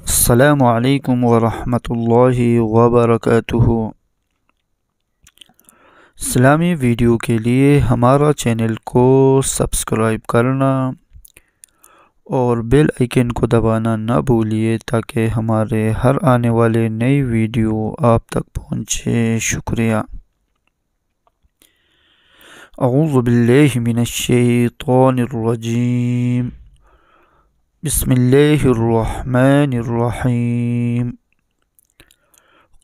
السلام علیکم ورحمۃ اللہ وبرکاتہ۔ اسلامی ویڈیو کے لیے ہمارا چینل کو سبسکرائب کرنا اور بیل آئیکن کو دبانا نہ بھولیے تاکہ ہمارے ہر آنے والے نئی ویڈیو آپ تک پہنچے۔ شکریہ۔ اعوذ باللہ من الشیطان الرجیم، بسم اللہ الرحمن الرحیم۔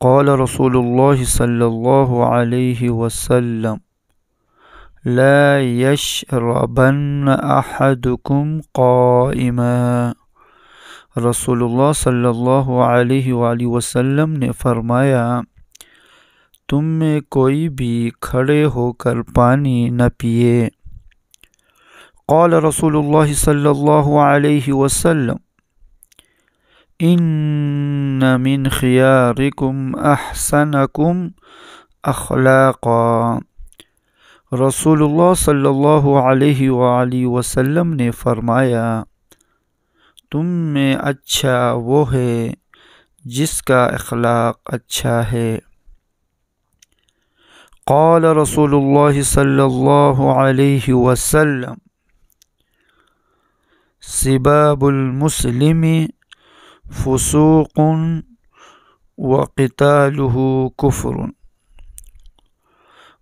قال رسول اللہ صلی اللہ علیہ وسلم لا یشربن احدکم قائما۔ رسول اللہ صلی اللہ علیہ وآلہ وسلم نے فرمایا، تم میں کوئی بھی کھڑے ہو کر پانی نہ پیے۔ قال رسول اللہ صلی اللہ علیہ وسلم ان من خیارکم احسنکم اخلاقا۔ رسول اللہ صلی اللہ علیہ وآلہ وسلم نے فرمایا، تم میں اچھا وہ ہے جس کا اخلاق اچھا ہے۔ قال رسول اللہ صلی اللہ علیہ وسلم سباب المسلم فسوق وقتالہ کفر۔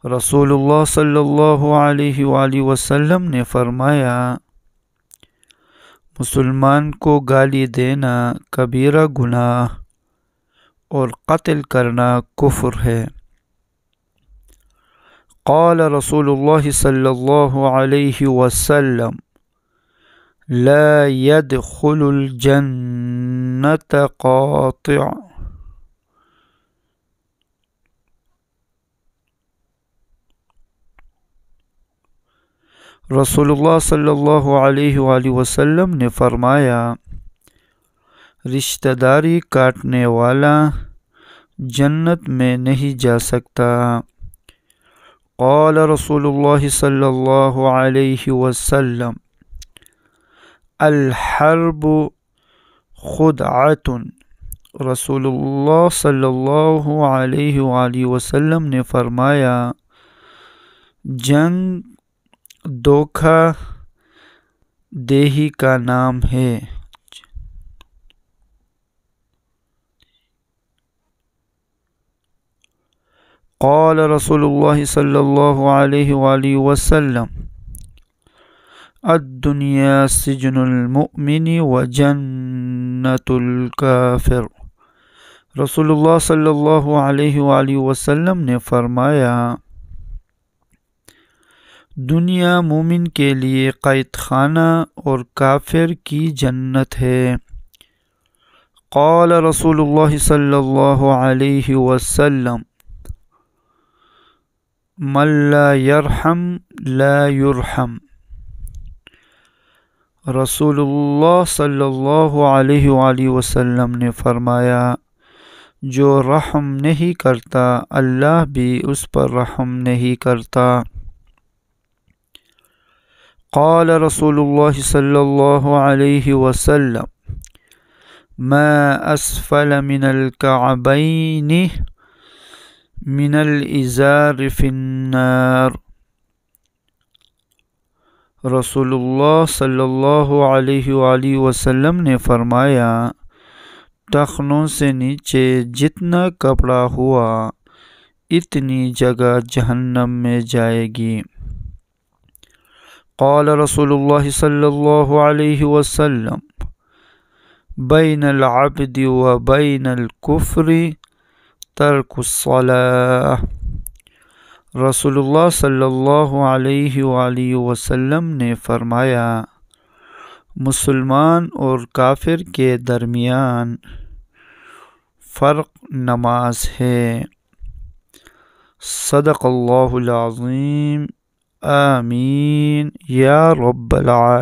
رسول اللہ صلی اللہ علیہ وآلہ وسلم نے فرمایا، مسلمان کو گالی دینا کبیرہ گناہ اور قتل کرنا کفر ہے۔ قال رسول اللہ صلی اللہ علیہ وسلم لا يدخل الجنة قاطع۔ رسول اللہ صلی اللہ علیہ وآلہ وسلم نے فرمایا، رشتہ داری کاٹنے والا جنت میں نہیں جا سکتا۔ قال رسول اللہ صلی اللہ علیہ وسلم الحرب خدعۃ۔ رسول اللہ صلی اللہ علیہ وآلہ وسلم نے فرمایا، جنگ دھوکہ دہی کا نام ہے۔ قال رسول اللہ صلی اللہ علیہ وآلہ وسلم الدنیا سجن المؤمن وجنت الکافر۔ رسول اللہ صلی اللہ علیہ وآلہ وسلم نے فرمایا، دنیا مومن کے لیے قید خانہ اور کافر کی جنت ہے۔ قال رسول اللہ صلی اللہ علیہ وسلم من لا یرحم لا یرحم۔ رسول اللہ صلی اللہ علیہ وآلہ وسلم نے فرمایا، جو رحم نہیں کرتا اللہ بھی اس پر رحم نہیں کرتا۔ قال رسول اللہ صلی اللہ علیہ وسلم ما اسفل من الکعبین من الازار فی النار۔ رسول اللہ صلی اللہ علیہ وآلہ وسلم نے فرمایا، ٹخنوں سے نیچے جتنا کپڑا ہوا اتنی جگہ جہنم میں جائے گی۔ قال رسول اللہ صلی اللہ علیہ وسلم بین العبد و بین الکفر ترک الصلاۃ۔ رسول اللہ صلی اللہ علیہ وآلہ وسلم نے فرمایا، مسلمان اور کافر کے درمیان فرق نماز ہے۔ صدق اللہ العظیم۔ آمین یا رب العالمین۔